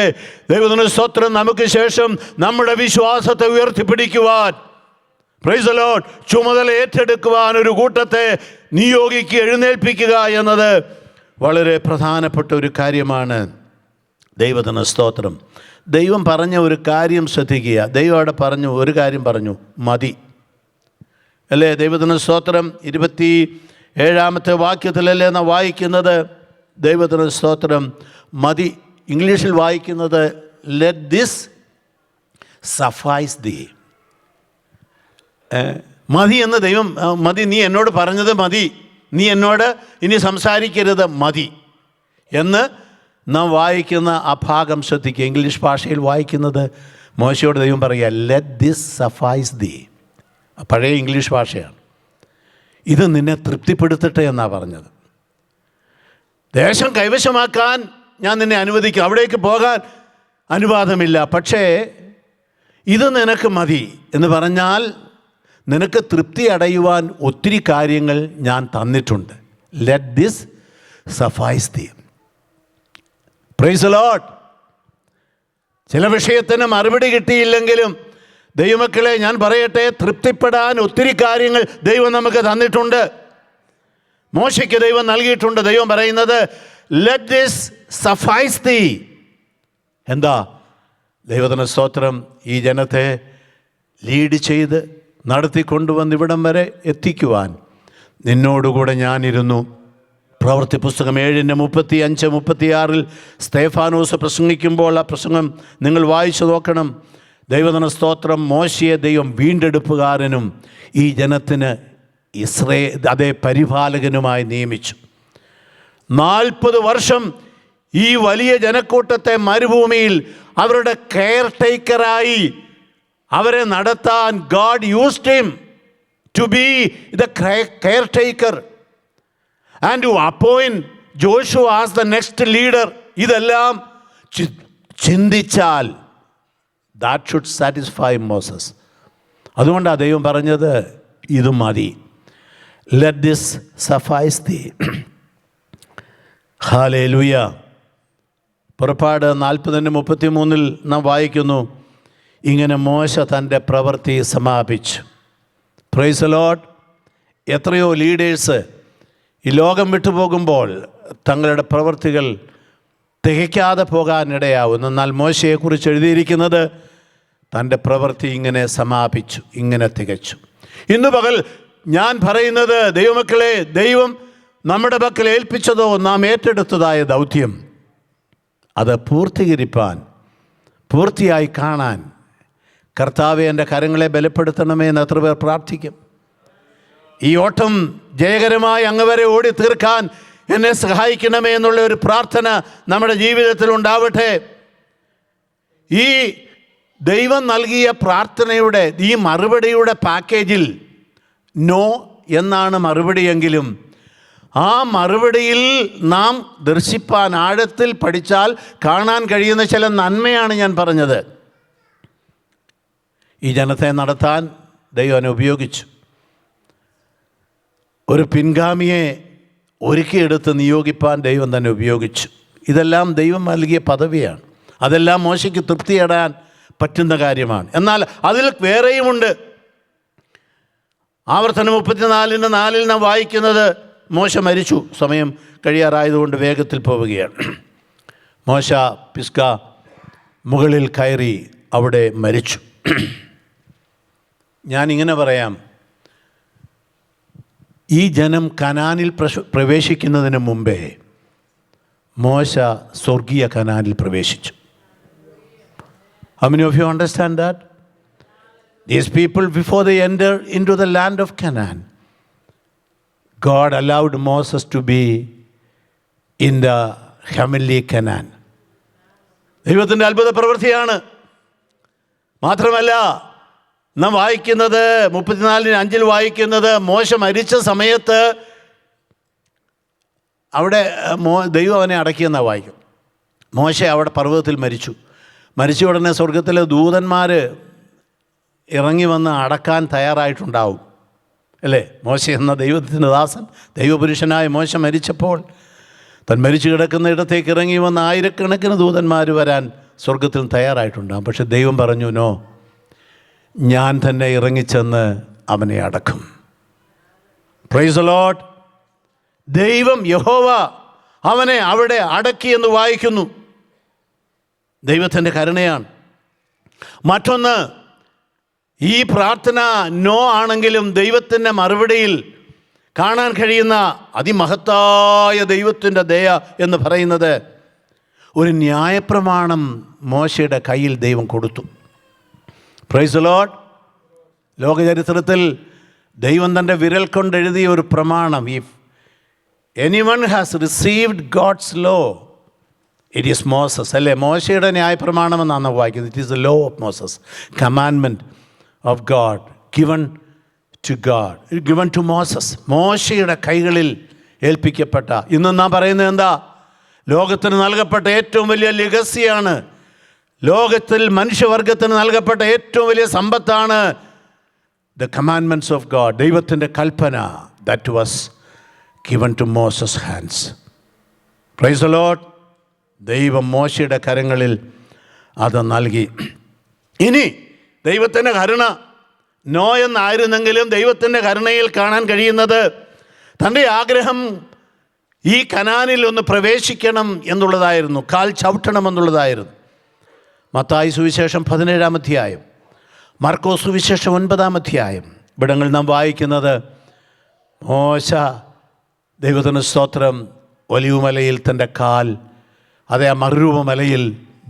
[SPEAKER 1] ദൈവത്തിന് സ്തോത്രം, നമുക്ക് ശേഷം നമ്മുടെ വിശ്വാസത്തെ ഉയർത്തിപ്പിടിക്കുവാൻ, പ്രൈസ് ദി ലോർഡ്, ചുമതല ഏറ്റെടുക്കുവാൻ ഒരു കൂട്ടത്തെ നിയോഗിക്കുക, എഴുന്നേൽപ്പിക്കുക എന്നത് വളരെ പ്രധാനപ്പെട്ട ഒരു കാര്യമാണ്. ദൈവത്തിന് സ്തോത്രം. ദൈവം പറഞ്ഞ ഒരു കാര്യം ശ്രദ്ധിക്കുക. ദൈവം അവിടെ പറഞ്ഞു, ഒരു കാര്യം പറഞ്ഞു, മതി അല്ലേ? ദൈവത്തിന് സ്തോത്രം. 27-ാമത്തെ വാക്യത്തിലല്ലേ നാം വായിക്കുന്നത്? ദൈവത്തിന് സ്തോത്രം, മതി. ഇംഗ്ലീഷിൽ വായിക്കുന്നത് ലെറ്റ് ദിസ് സഫൈസ് ദീ. മതി എന്ന് ദൈവം, മതി, നീ എന്നോട് പറഞ്ഞത് മതി, നീ എന്നോട് ഇനി സംസാരിക്കരുത്, മതി എന്ന് നാം വായിക്കുന്ന ആ ഭാഗം ശ്രദ്ധിക്കുക. ഇംഗ്ലീഷ് ഭാഷയിൽ വായിക്കുന്നത് മോശയോട് ദൈവം പറയുക, ലെറ്റ് ദിസ് സഫൈസ് ദീ. പഴയ ഇംഗ്ലീഷ് ഭാഷയാണ്. ഇത് നിന്നെ തൃപ്തിപ്പെടുത്തട്ടെ എന്നാണ് പറഞ്ഞത്. ദേശം കൈവശമാക്കാൻ ഞാൻ നിന്നെ അനുവദിക്കും, അവിടേക്ക് പോകാൻ അനുവാദമില്ല, പക്ഷേ ഇത് നിനക്ക് മതി എന്ന് പറഞ്ഞാൽ നിനക്ക് തൃപ്തി അടയുവാൻ ഒത്തിരി കാര്യങ്ങൾ ഞാൻ തന്നിട്ടുണ്ട്. ലെറ്റ് ദിസ് സഫൈസ് ദീ. Price the Lord. ചില വിഷയത്തിന് മറുപടി കിട്ടിയില്ലെങ്കിലും ദൈവമക്കളെ ഞാൻ പറയട്ടെ, തൃപ്തിപ്പെടാൻ ഒത്തിരി കാര്യങ്ങൾ ദൈവം നമുക്ക് തന്നിട്ടുണ്ട്. മോശയ്ക്ക് ദൈവം നൽകിയിട്ടുണ്ട്. ദൈവം പറയുന്നത് ലെറ്റ് ദിസ് സഫൈസ് ദീ. എന്താ? ദൈവത്തിന് സ്തോത്രം. ഈ ജനത്തെ ലീഡ് ചെയ്ത് നടത്തിക്കൊണ്ടുവന്ന് ഇവിടം വരെ എത്തിക്കുവാൻ നിന്നോടുകൂടെ ഞാനിരുന്നു. പ്രവൃത്തി പുസ്തകം 7:35-36 സ്തേഫാനോസ് പ്രസംഗിക്കുമ്പോൾ ആ പ്രസംഗം നിങ്ങൾ വായിച്ചു നോക്കണം. ദൈവത്തിന് സ്തോത്രം. മോശയെ ദൈവം വീണ്ടെടുപ്പുകാരനും ഈ ജനത്തിന് അതേ പരിപാലകനുമായി നിയമിച്ചു. 40 വർഷം ഈ വലിയ ജനക്കൂട്ടത്തെ മരുഭൂമിയിൽ അവരുടെ കെയർ ടേക്കറായി അവരെ നടത്താൻ God used him to be the caretaker and to appoint Joshua as the next leader. ഇതെല്ലാം ചിന്തിച്ചാൽ ദാറ്റ് ഷുഡ് സാറ്റിസ്ഫൈ മോസസ്. അതുകൊണ്ടാണ് ദൈവം പറഞ്ഞത് ഇത് മതി. ലെറ്റ് ദിസ് സഫൈസ് ദീ. ഹല്ലേലൂയ. പുറപ്പാട് 40:33 നാം വായിക്കുന്നു, ഇങ്ങനെ മോശ തൻ്റെ പ്രവൃത്തി സമാപിച്ചു. Price the Lord. എത്രയോ ലീഡേഴ്സ് ഈ ലോകം വിട്ടുപോകുമ്പോൾ തങ്ങളുടെ പ്രവൃത്തികൾ തികയ്ക്കാതെ പോകാനിടയാവുന്നു. എന്നാൽ മോശയെക്കുറിച്ച് എഴുതിയിരിക്കുന്നത് തൻ്റെ പ്രവൃത്തി ഇങ്ങനെ സമാപിച്ചു, ഇങ്ങനെ തികച്ചു. ഇന്ന് പകൽ ഞാൻ പറയുന്നത്, ദൈവമക്കളെ, ദൈവം നമ്മുടെ പക്കൽ ഏൽപ്പിച്ചതോ നാം ഏറ്റെടുത്തതായ ദൗത്യം അത് പൂർത്തീകരിപ്പാൻ, പൂർത്തിയായി കാണാൻ കർത്താവേ എൻ്റെ കരങ്ങളെ ബലപ്പെടുത്തണമേ എന്ന് എത്ര പേർ പ്രാർത്ഥിക്കും? ഈ ഓട്ടം ജയകരമായി അങ്ങ് വരെ ഓടി തീർക്കാൻ എന്നെ സഹായിക്കണമേ എന്നുള്ള ഒരു പ്രാർത്ഥന നമ്മുടെ ജീവിതത്തിൽ ഉണ്ടാവട്ടെ. ഈ ദൈവം നൽകിയ പ്രാർത്ഥനയുടെ ഈ മറുപടിയുടെ പാക്കേജിൽ നോ എന്നാണ് മറുപടിയെങ്കിലും ആ മറുപടിയിൽ നാം ദർശിപ്പാൻ, ആഴത്തിൽ പഠിച്ചാൽ കാണാൻ കഴിയുന്ന ചില നന്മയാണ് ഞാൻ പറഞ്ഞത്. ഈ ജനത്തെ നടത്താൻ ദൈവം ഉപയോഗിച്ചു. ഒരു പിൻഗാമിയെ ഒരുക്കിയെടുത്ത് നിയോഗിപ്പാൻ ദൈവം തന്നെ ഉപയോഗിച്ചു. ഇതെല്ലാം ദൈവം നൽകിയ പദവിയാണ്. അതെല്ലാം മോശയ്ക്ക് തൃപ്തിയിടാൻ പറ്റുന്ന കാര്യമാണ്. എന്നാൽ അതിൽ വേറെയുമുണ്ട്. ആവർത്തനം 34:4 നാം വായിക്കുന്നത്, മോശ മരിച്ചു. സമയം കഴിയാറായതുകൊണ്ട് വേഗത്തിൽ പോവുകയാണ്. മോശ പിസ്ഗ മുകളിൽ കയറി അവിടെ മരിച്ചു. ഞാനിങ്ങനെ പറയാം, ഈ ജനം കനാനിൽ പ്രവേശിക്കുന്നതിന് മുമ്പേ മോശ സ്വർഗീയ കനാനിൽ പ്രവേശിച്ചു. How many of you understand that? These people, before they enter into the land of Canaan, God allowed Moses to be in the heavenly Canaan. ദൈവത്തിൻ്റെ അത്ഭുത പ്രവൃത്തിയാണ്. മാത്രമല്ല, നാം വായിക്കുന്നത് 34:5 വായിക്കുന്നത്, മോശ മരിച്ച സമയത്ത് അവിടെ ദൈവം അവനെ അടക്കിയെന്നാണ് വായിക്കും. മോശ അവിടെ പർവ്വതത്തിൽ മരിച്ച ഉടനെ സ്വർഗത്തിലെ ദൂതന്മാർ ഇറങ്ങി വന്ന് അടക്കാൻ തയ്യാറായിട്ടുണ്ടാവും, അല്ലേ? മോശ എന്ന ദൈവത്തിൻ്റെ ദാസൻ, ദൈവപുരുഷനായ മോശ മരിച്ചപ്പോൾ താൻ മരിച്ചു കിടക്കുന്ന ഇടത്തേക്ക് ഇറങ്ങി വന്ന ആയിരക്കണക്കിന് ദൂതന്മാർ വരാൻ സ്വർഗത്തിൽ തയ്യാറായിട്ടുണ്ടാകും. പക്ഷെ ദൈവം പറഞ്ഞു, നോ, ഞാൻ തന്നെ ഇറങ്ങിച്ചെന്ന് അവനെ അടക്കും. Price the Lord. ദൈവം യഹോവ അവനെ അവിടെ അടക്കി എന്ന് വായിക്കുന്നു. ദൈവത്തിൻ്റെ കരുണയാണ്. മറ്റൊന്ന്, ഈ പ്രാർത്ഥന നോ ആണെങ്കിലും ദൈവത്തിൻ്റെ മറുപടിയിൽ കാണാൻ കഴിയുന്ന അതിമഹത്തായ ദൈവത്തിൻ്റെ ദയ എന്ന് പറയുന്നത്, ഒരു ന്യായപ്രമാണം മോശയുടെ കയ്യിൽ ദൈവം കൊടുത്തു. Price the Lord. ലോകചരിത്രത്തിൽ ദൈവം തൻ്റെ വിരൽ കൊണ്ടെഴുതിയ ഒരു പ്രമാണം, if anyone has received God's law, it is Moses, അല്ലേ? മോശയുടെ ന്യായപ്രമാണമെന്നാണ് വായിക്കുന്നത്. It is the law of Moses, commandment of God given to God, given to Moses. മോശയുടെ കൈകളിൽ ഏൽപ്പിക്കപ്പെട്ട, ഇന്ന് നാം പറയുന്നത് എന്താ? ലോകത്തിന് നൽകപ്പെട്ട ഏറ്റവും വലിയ ലെഗസിയാണ്, ലോകത്തിൽ മനുഷ്യവർഗത്തിന് നൽകപ്പെട്ട ഏറ്റവും വലിയ സമ്പത്താണ് ദ കമാൻഡ്മെൻറ്റ്സ് ഓഫ് ഗോഡ്, ദൈവത്തിൻ്റെ കൽപ്പന. That was given to Moses hands. Praise the Lord. ദൈവം മോശയുടെ കരങ്ങളിൽ അത് നൽകി. ഇനി ദൈവത്തിൻ്റെ കരുണ നോ എന്നായിരുന്നെങ്കിലും ദൈവത്തിൻ്റെ കരുണയിൽ കാണാൻ കഴിയുന്നത് തൻ്റെ ആഗ്രഹം ഈ കനാനിൽ ഒന്ന് പ്രവേശിക്കണം എന്നുള്ളതായിരുന്നു, കാൽ ചവിട്ടണം എന്നുള്ളതായിരുന്നു. മത്തായി സുവിശേഷം 17-ാം അധ്യായം, മാർക്കോസ് സുവിശേഷം 9-ാം അധ്യായം ഇവിടങ്ങളിൽ നാം വായിക്കുന്നത്, മോശ ദൈവത്തിന് സ്തോത്രം ഒലിവുമലയിൽ തൻ്റെ കാൽ, അതേ ആ മറുരൂപമലയിൽ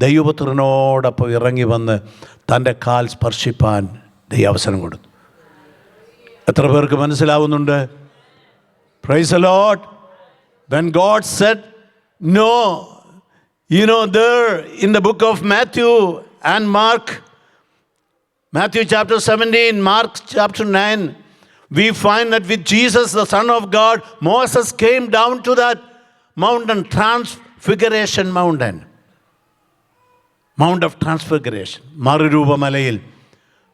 [SPEAKER 1] ദൈവപുത്രനോടൊപ്പം ഇറങ്ങി വന്ന് തൻ്റെ കാൽ സ്പർശിപ്പാൻ ദൈവം അവസരം കൊടുത്തു. എത്ര പേർക്ക് മനസ്സിലാവുന്നുണ്ട്? Price the Lord. When God said no, you know, there in the book of Matthew and Mark, Matthew chapter 17, Mark chapter 9, we find that with Jesus, the Son of God, Moses came down to that mountain, Transfiguration Mountain, Mount of Transfiguration, മറുരൂപമലയിൽ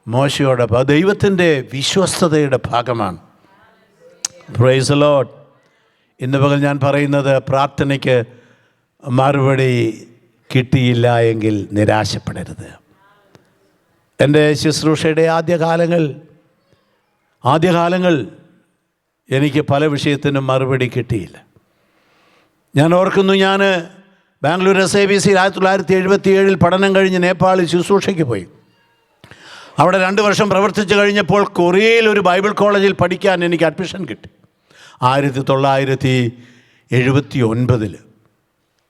[SPEAKER 1] മോശയോടൊപ്പം. ദൈവത്തിൻ്റെ വിശ്വസ്തതയുടെ ഭാഗമാണ്. Price the Lord. ഇന്ന് പകൽ ഞാൻ പറയുന്നത്, പ്രാർത്ഥനയ്ക്ക് മറുപടി കിട്ടിയില്ല എങ്കിൽ നിരാശപ്പെടരുത്. എൻ്റെ ശുശ്രൂഷയുടെ ആദ്യകാലങ്ങൾ എനിക്ക് പല വിഷയത്തിനും മറുപടി കിട്ടിയില്ല. ഞാൻ ഓർക്കുന്നു, ഞാൻ ബാംഗ്ലൂർ SABC 1977 പഠനം കഴിഞ്ഞ് നേപ്പാളിൽ ശുശ്രൂഷയ്ക്ക് പോയി. അവിടെ 2 വർഷം പ്രവർത്തിച്ചു കഴിഞ്ഞപ്പോൾ കൊറിയയിൽ ഒരു ബൈബിൾ കോളേജിൽ പഠിക്കാൻ എനിക്ക് അഡ്മിഷൻ കിട്ടി. 1979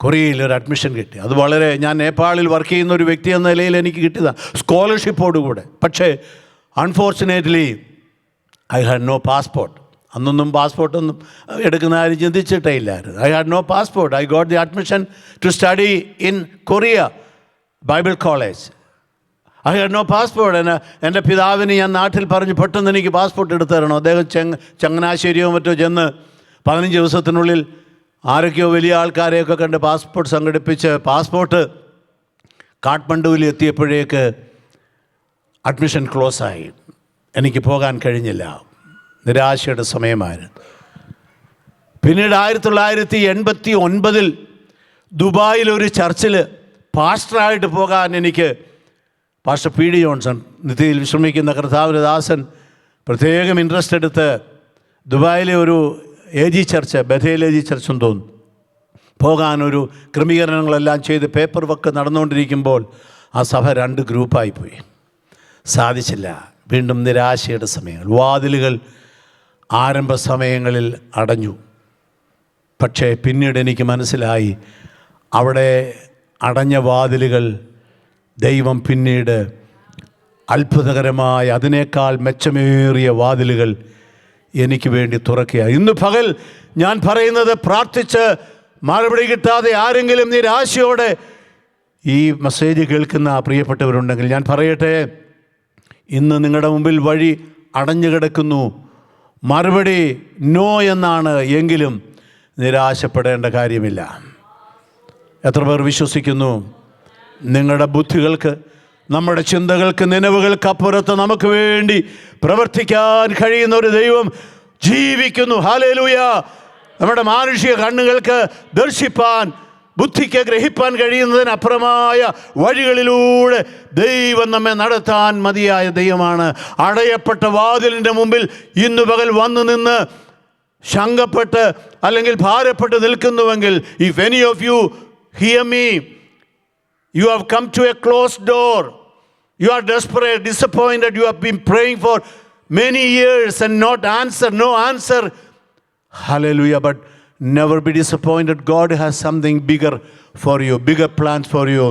[SPEAKER 1] കൊറിയയിൽ ഒരു അഡ്മിഷൻ കിട്ടി. അത് വളരെ, ഞാൻ നേപ്പാളിൽ വർക്ക് ചെയ്യുന്ന ഒരു വ്യക്തി എന്ന നിലയിൽ എനിക്ക് കിട്ടിയതാണ്, സ്കോളർഷിപ്പോടുകൂടെ. പക്ഷേ unfortunately I had no passport. അന്നൊന്നും പാസ്പോർട്ടൊന്നും എടുക്കുന്ന ആരും ചിന്തിച്ചിട്ടേ ഇല്ലായിരുന്നു. I had no passport. I got the admission to study in Korea Bible college. I had no passport. എൻ്റെ പിതാവിന് ഞാൻ നാട്ടിൽ പറഞ്ഞ് പെട്ടെന്ന് എനിക്ക് പാസ്പോർട്ട് എടുത്തു തരണം. അദ്ദേഹം ചങ്ങനാശ്ശേരിയോ മറ്റോ ചെന്ന് 15 ദിവസത്തിനുള്ളിൽ ആരൊക്കെയോ വലിയ ആൾക്കാരെയൊക്കെ കണ്ട് പാസ്പോർട്ട് സംഘടിപ്പിച്ച് പാസ്പോർട്ട് കാഠ്മണ്ഡുവിൽ എത്തിയപ്പോഴേക്ക് അഡ്മിഷൻ ക്ലോസായി. എനിക്ക് പോകാൻ കഴിഞ്ഞില്ല. നിരാശയുടെ സമയമായിരുന്നു. പിന്നീട് 1989 ദുബായിലൊരു ചർച്ചിൽ പാസ്റ്ററായിട്ട് പോകാൻ എനിക്ക് പാസ്റ്റർ PD ജോൺസൺ, നിത്യയിൽ വിശ്രമിക്കുന്ന കർത്താവിൻ്റെ ദാസൻ, പ്രത്യേകം ഇൻട്രസ്റ്റ് എടുത്ത് ദുബായിലെ ഒരു AG church, Bethel AG church എന്ന് തോന്നുന്നു, പോകാനൊരു ക്രമീകരണങ്ങളെല്ലാം ചെയ്ത് പേപ്പർ വർക്ക് നടന്നുകൊണ്ടിരിക്കുമ്പോൾ ആ സഭ 2 ഗ്രൂപ്പായിപ്പോയി. സാധിച്ചില്ല. വീണ്ടും നിരാശയുടെ സമയങ്ങൾ. വാതിലുകൾ ആരംഭ സമയങ്ങളിൽ അടഞ്ഞു. പക്ഷേ പിന്നീട് എനിക്ക് മനസ്സിലായി, അവിടെ അടഞ്ഞ വാതിലുകൾ ദൈവം പിന്നീട് അത്ഭുതകരമായ അതിനേക്കാൾ മെച്ചമേറിയ വാതിലുകൾ എനിക്ക് വേണ്ടി തുറക്കുക. ഇന്ന് പകൽ ഞാൻ പറയുന്നത്, പ്രാർത്ഥിച്ച് മറുപടി കിട്ടാതെ ആരെങ്കിലും നിരാശയോടെ ഈ മെസ്സേജ് കേൾക്കുന്ന പ്രിയപ്പെട്ടവരുണ്ടെങ്കിൽ ഞാൻ പറയട്ടെ, ഇന്ന് നിങ്ങളുടെ മുമ്പിൽ വഴി അടഞ്ഞു കിടക്കുന്നു, മറുപടി നോ എന്നാണ്. എങ്കിലും നിരാശപ്പെടേണ്ട കാര്യമില്ല. എത്ര പേർ വിശ്വസിക്കുന്നു? നിങ്ങളുടെ ബുദ്ധികൾക്ക്, നമ്മുടെ ചിന്തകൾക്ക്, നനവുകൾക്കപ്പുറത്ത് നമുക്ക് വേണ്ടി പ്രവർത്തിക്കാൻ കഴിയുന്ന ഒരു ദൈവം ജീവിക്കുന്നു. ഹല്ലേലൂയ. നമ്മുടെ മാനുഷിക കണ്ണുകൾക്ക് ദർശിപ്പാൻ, ബുദ്ധിക്ക് ഗ്രഹിപ്പാൻ കഴിയുന്നതിനപ്പുറമായ വഴികളിലൂടെ ദൈവം നമ്മെ നടത്താൻ മതിയായ ദൈവമാണ്. അടയപ്പെട്ട വാതിലിൻ്റെ മുമ്പിൽ ഇന്നു പകൽ വന്നു നിന്ന് ശങ്കപ്പെട്ട് അല്ലെങ്കിൽ ഭാരപ്പെട്ട് നിൽക്കുന്നുവെങ്കിൽ, if any of you hear me, you have come to a closed door, you are desperate, disappointed, you have been praying for many years and no answer, hallelujah. But never be disappointed. God has something bigger for you, bigger plans for you.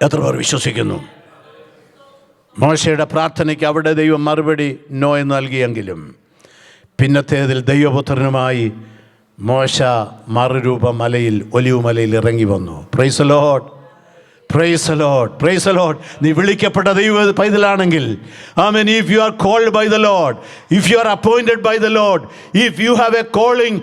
[SPEAKER 1] എത്ര പേർ വിശ്വസിക്കുന്നു? മോശയുടെ പ്രാർത്ഥനയ്ക്ക് അവിടെ ദൈവം മറുപടി no എന്ന് നൽകിയെങ്കിലും പിന്നത്തേതിൽ ദൈവപുത്രനുമായി മോശ മറുരൂപ മലയിൽ, ഒലിവ് മലയിൽ ഇറങ്ങി വന്നു. Price the Lord, price the Lord, price the Lord. നീ വിളിക്കപ്പെട്ട ദൈവ പൈതലാണെങ്കിൽ, ആമേൻ, if you are called by the Lord, if you are appointed by the Lord, if you have a calling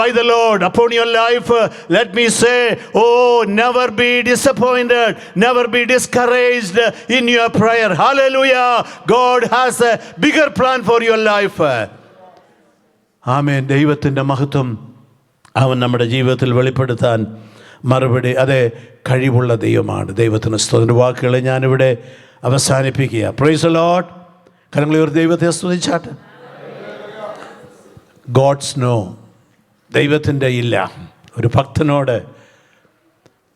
[SPEAKER 1] by the Lord upon your life, let me say, oh, never be disappointed, never be discouraged in your prayer. Hallelujah. God has a bigger plan for your life. ആമേൻ. ദൈവത്തിൻ്റെ മഹത്വം അവൻ നമ്മുടെ ജീവിതത്തിൽ വെളിപ്പെടുത്താൻ മറുപടി അതെ കഴിവുള്ള ദൈവമാണ്. ദൈവത്തിന് സ്തുതിയുടെ വാക്കുകളെ ഞാനിവിടെ അവസാനിപ്പിക്കുക. Price the Lord. കരങ്ങളെ ഒരു ദൈവത്തെ സ്തുതിച്ചാട്ടെ. ഗോഡ്സ് നോ, ദൈവത്തിൻ്റെ ഇല്ല. ഒരു ഭക്തനോട്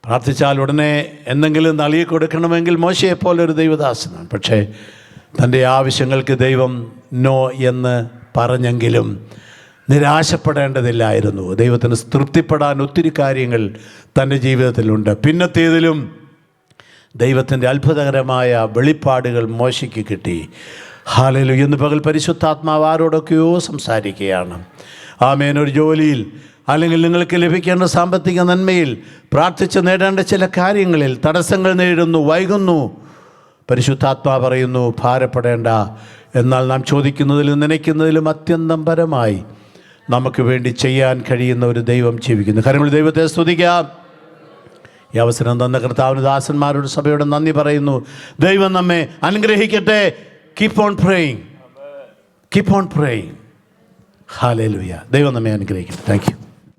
[SPEAKER 1] പ്രാർത്ഥിച്ചാൽ ഉടനെ എന്തെങ്കിലും നൽകി കൊടുക്കണമെങ്കിൽ മോശയെപ്പോലെ ഒരു ദൈവദാസനാണ്. പക്ഷേ തൻ്റെ ആവശ്യങ്ങൾക്ക് ദൈവം നോ എന്ന് പറഞ്ഞെങ്കിലും നിരാശപ്പെടേണ്ടതില്ലായിരുന്നു. ദൈവത്തിന് തൃപ്തിപ്പെടാൻ ഒത്തിരി കാര്യങ്ങൾ തൻ്റെ ജീവിതത്തിലുണ്ട്. പിന്നത്തേതിലും ദൈവത്തിൻ്റെ അത്ഭുതകരമായ വെളിപ്പാടുകൾ മോശയ്ക്ക് കിട്ടി. ഹല്ലേലൂയ. ഇന്ന് പകൽ പരിശുദ്ധാത്മാവ് ആരോടൊക്കെയോ സംസാരിക്കുകയാണ്. ആമേൻ. ഒരു ജോലിയിൽ അല്ലെങ്കിൽ നിങ്ങൾക്ക് ലഭിക്കേണ്ട സാമ്പത്തിക നന്മയിൽ, പ്രാർത്ഥിച്ച് നേടേണ്ട ചില കാര്യങ്ങളിൽ തടസ്സങ്ങൾ നേരിടുന്നു, വൈകുന്നു. പരിശുദ്ധാത്മാ പറയുന്നു, ഭാരപ്പെടേണ്ട. എന്നാൽ നാം ചോദിക്കുന്നതിലും നനയ്ക്കുന്നതിലും അത്യന്തം പരമായി നമുക്ക് വേണ്ടി ചെയ്യാൻ കഴിയുന്ന ഒരു ദൈവം ജീവിക്കുന്നു. കരങ്ങൾ ദൈവത്തെ സ്തുതിക്കാം. ഈ അവസരം തന്ന കർത്താവിന് ദാസന്മാരുടെ സഭയോട് നന്ദി പറയുന്നു. ദൈവം നമ്മെ അനുഗ്രഹിക്കട്ടെ. Keep on praying, keep on praying. Hallelujah. ദൈവം നമ്മെ അനുഗ്രഹിക്കട്ടെ. Thank you.